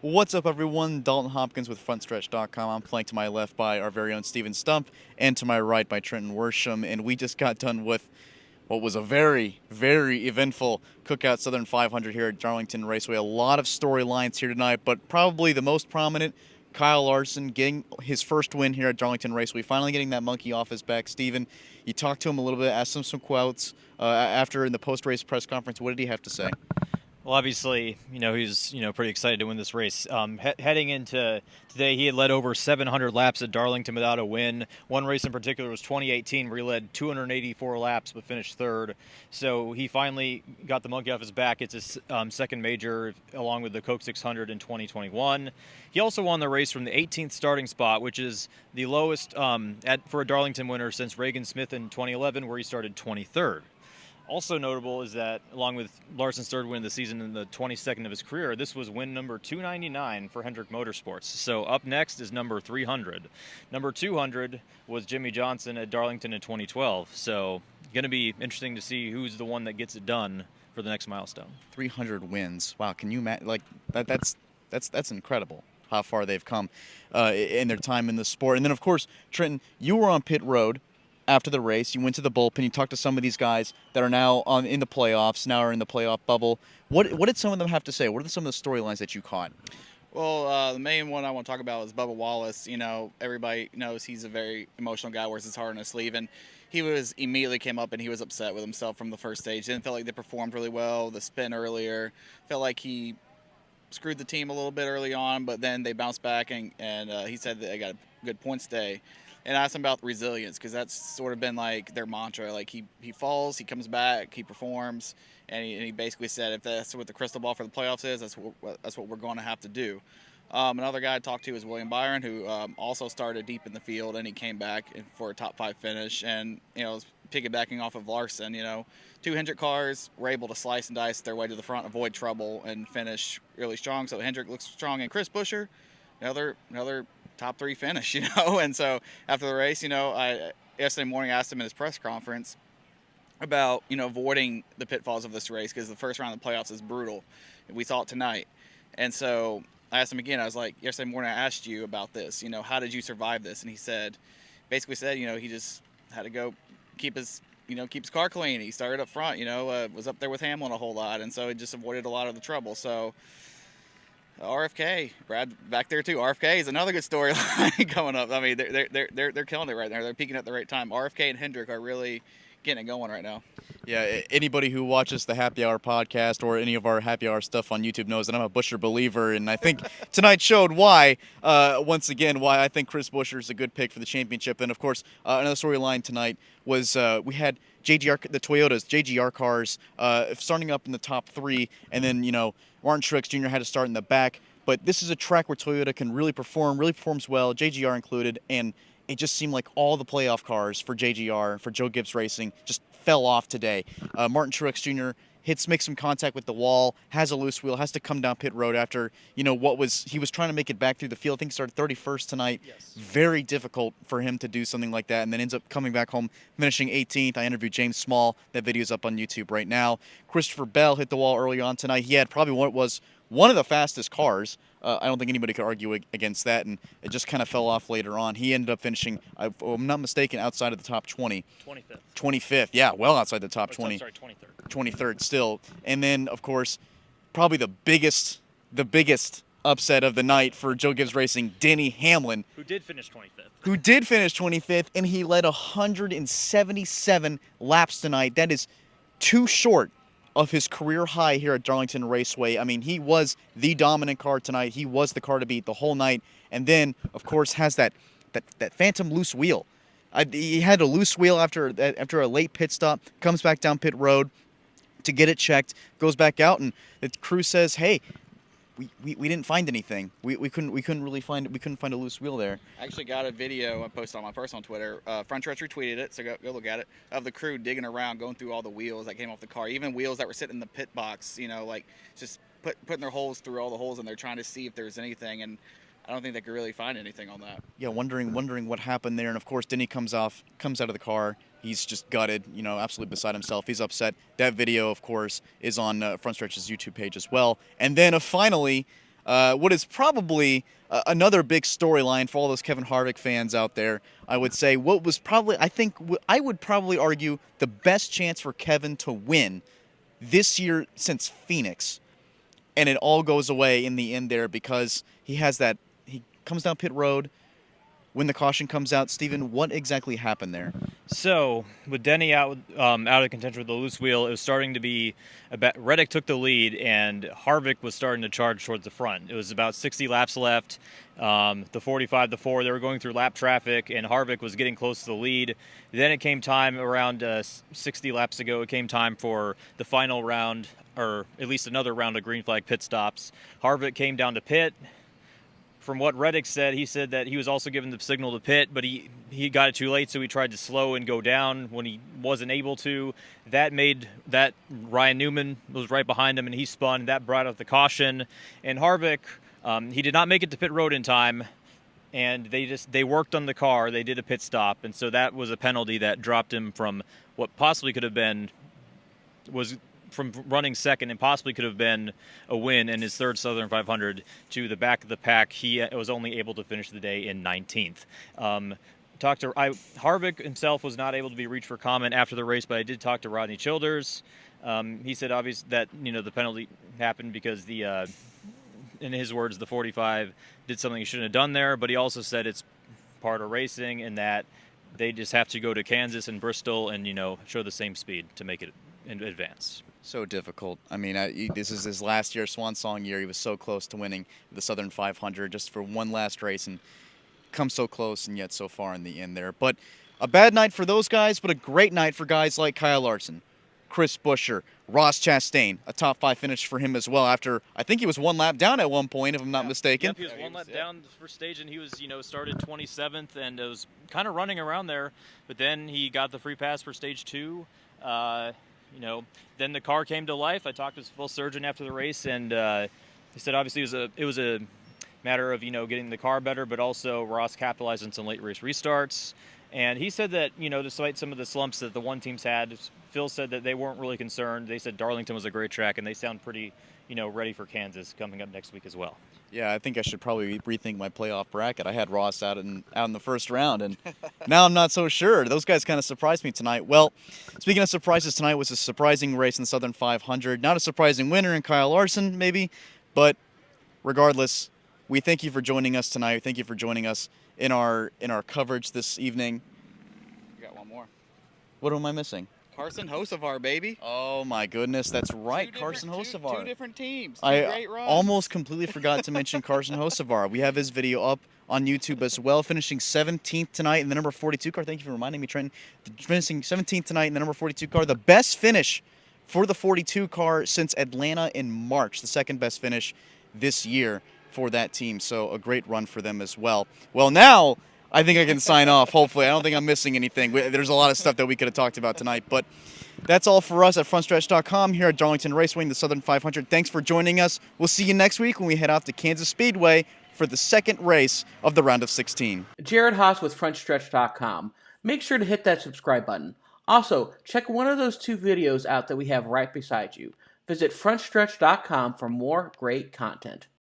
What's up, everyone? Dalton Hopkins with Frontstretch.com. I'm flanked to my left by our very own Steven Stumpf, and to my right by Trenton Worsham. And we just got done with what was a very, very eventful Cookout Southern 500 here at Darlington Raceway. A lot of storylines here tonight, but probably the most prominent, Kyle Larson getting his first win here at Darlington Raceway, finally getting that monkey off his back. Steven, you talked to him a little bit, asked him some quotes after in the post-race press conference. What did he have to say? Well, obviously, he's pretty excited to win this race. Heading into today, he had led over 700 laps at Darlington without a win. One race in particular was 2018, where he led 284 laps but finished third. So he finally got the monkey off his back. It's his second major, along with the Coke 600 in 2021. He also won the race from the 18th starting spot, which is the lowest for a Darlington winner since Reagan Smith in 2011, where he started 23rd. Also notable is that, along with Larson's third win of the season and the 22nd of his career, this was win number 299 for Hendrick Motorsports. So up next is number 300. Number 200 was Jimmy Johnson at Darlington in 2012. So going to be interesting to see who's the one that gets it done for the next milestone. 300 wins. Wow, can you imagine? Like that's incredible how far they've come in their time in the sport. And then, of course, Trenton, you were on pit road after the race. You went to the bullpen. You talked to some of these guys that are now in the playoffs, now are in the playoff bubble. What did some of them have to say? What are some of the storylines that you caught? Well, the main one I want to talk about is Bubba Wallace. Everybody knows he's a very emotional guy, wears his heart on his sleeve, and he immediately came up and he was upset with himself from the first stage. Didn't feel like they performed really well. The spin earlier felt like he screwed the team a little bit early on, but then they bounced back and he said that they got a good points day. And I asked him about resilience, because that's sort of been like their mantra. Like he falls, he comes back, he performs, and he basically said if that's what the crystal ball for the playoffs is, that's what we're going to have to do. Another guy I talked to is William Byron, who also started deep in the field, and he came back for a top 5 finish. And piggybacking off of Larson, two Hendrick cars were able to slice and dice their way to the front, avoid trouble, and finish really strong. So Hendrick looks strong, and Chris Buescher, another top 3 finish, And so after the race, yesterday morning I asked him in his press conference about, avoiding the pitfalls of this race, because the first round of the playoffs is brutal. We saw it tonight. And so I asked him again. I was like, yesterday morning I asked you about this. How did you survive this? And he basically said, he just had to go keep his car clean. He started up front, was up there with Hamlin a whole lot. And so he just avoided a lot of the trouble. So RFK, Brad back there too. RFK is another good storyline coming up. I mean, they're killing it right now. They're peaking at the right time. RFK and Hendrick are really getting it going right now. Yeah, anybody who watches the Happy Hour podcast or any of our Happy Hour stuff on YouTube knows that I'm a Buescher believer, and I think tonight showed why. Once again, why I think Chris Buescher is a good pick for the championship. And of course, another storyline tonight was we had the Toyotas, JGR cars, starting up in the top 3, and then Martin Truex Jr. had to start in the back. But this is a track where Toyota can really performs well, JGR included, and it just seemed like all the playoff cars for JGR, for Joe Gibbs Racing, just fell off today. Martin Truex Jr. makes some contact with the wall, has a loose wheel, has to come down pit road after, he was trying to make it back through the field. I think he started 31st tonight. Yes. Very difficult for him to do something like that, and then ends up coming back home, finishing 18th. I interviewed James Small. That video's up on YouTube right now. Christopher Bell hit the wall early on tonight. He had probably what was one of the fastest cars. I don't think anybody could argue against that, and it just kind of fell off later on. He ended up finishing, if I'm not mistaken, outside of the top 20. 25th. 25th, yeah, well outside the top 20. Sorry, 23rd. 23rd still. And then, of course, probably the biggest upset of the night for Joe Gibbs Racing, Denny Hamlin. Who did finish 25th. Who did finish 25th, and he led 177 laps tonight. That is too short of his career high here at Darlington Raceway. I mean, he was the dominant car tonight. He was the car to beat the whole night. And then, of course, has that phantom loose wheel. He had a loose wheel after a late pit stop, comes back down pit road to get it checked, goes back out, and the crew says, "Hey, we didn't find anything. We couldn't find a loose wheel there." I actually got a video I posted on my personal Twitter. Frontstretch retweeted it, so go look at it, of the crew digging around, going through all the wheels that came off the car, even wheels that were sitting in the pit box, like just putting their holes through all the holes in there, trying to see if there's anything, and I don't think they could really find anything on that. Yeah, wondering what happened there. And of course, Denny comes out of the car. He's just gutted, absolutely beside himself. He's upset. That video, of course, is on Frontstretch's YouTube page as well. And then finally, what is probably another big storyline for all those Kevin Harvick fans out there. I would say what was probably, I would probably argue the best chance for Kevin to win this year since Phoenix. And it all goes away in the end there because he comes down pit road when the caution comes out. Steven, what exactly happened there? So, with Denny out of contention with the loose wheel, it was starting to be Reddick took the lead, and Harvick was starting to charge towards the front. It was about 60 laps left. The 45, the 4, they were going through lap traffic, and Harvick was getting close to the lead. Then it came time around 60 laps ago. It came time for the final round, or at least another round of green flag pit stops. Harvick came down to pit. From what Reddick said, he said that he was also given the signal to pit, but he got it too late, so he tried to slow and go down when he wasn't able to. That made that Ryan Newman was right behind him, and he spun. That brought out the caution. And Harvick, he did not make it to pit road in time, and they worked on the car. They did a pit stop, and so that was a penalty that dropped him from what possibly could have been from running second and possibly could have been a win in his third Southern 500 to the back of the pack. He was only able to finish the day in 19th. Harvick himself was not able to be reached for comment after the race, but I did talk to Rodney Childers. He said obviously that the penalty happened because in his words, the 45 did something he shouldn't have done there, but he also said it's part of racing and that they just have to go to Kansas and Bristol and show the same speed to make it in advance. So difficult. I mean, this is his last year, swan song year. He was so close to winning the Southern 500 just for one last race and come so close and yet so far in the end there. But a bad night for those guys, but a great night for guys like Kyle Larson, Chris Buescher, Ross Chastain. A top 5 finish for him as well after, I think he was one lap down at one point, if I'm not mistaken. Yep, he was one lap down the first stage, and he was, started 27th, and it was kind of running around there. But then he got the free pass for stage 2. Then the car came to life. I talked to his full surgeon after the race, and he said obviously it was a matter of getting the car better, but also Ross capitalized on some late race restarts. And he said that despite some of the slumps that the one teams had, Phil said that they weren't really concerned. They said Darlington was a great track, and they sound pretty ready for Kansas coming up next week as well. Yeah, I think I should probably rethink my playoff bracket. I had Ross out in the first round, and now I'm not so sure. Those guys kind of surprised me tonight. Well, speaking of surprises, tonight was a surprising race in the Southern 500. Not a surprising winner in Kyle Larson, maybe, but regardless, we thank you for joining us tonight. Thank you for joining us in our coverage this evening. We got one more. What am I missing? Carson Hocevar, baby. Oh my goodness, that's right, Carson Hocevar. Two different teams. I great runs. almost completely forgot to mention Carson Hocevar. We have his video up on YouTube as well, finishing 17th tonight in the number 42 car. Thank you for reminding me, Trenton. Finishing 17th tonight in the number 42 car. The best finish for the 42 car since Atlanta in March. The second best finish this year for that team. So a great run for them as well. Well, now I think I can sign off, hopefully. I don't think I'm missing anything. There's a lot of stuff that we could have talked about tonight. But that's all for us at Frontstretch.com here at Darlington Raceway in the Southern 500. Thanks for joining us. We'll see you next week when we head out to Kansas Speedway for the second race of the round of 16. Jared Haas with Frontstretch.com. Make sure to hit that subscribe button. Also, check one of those 2 videos out that we have right beside you. Visit Frontstretch.com for more great content.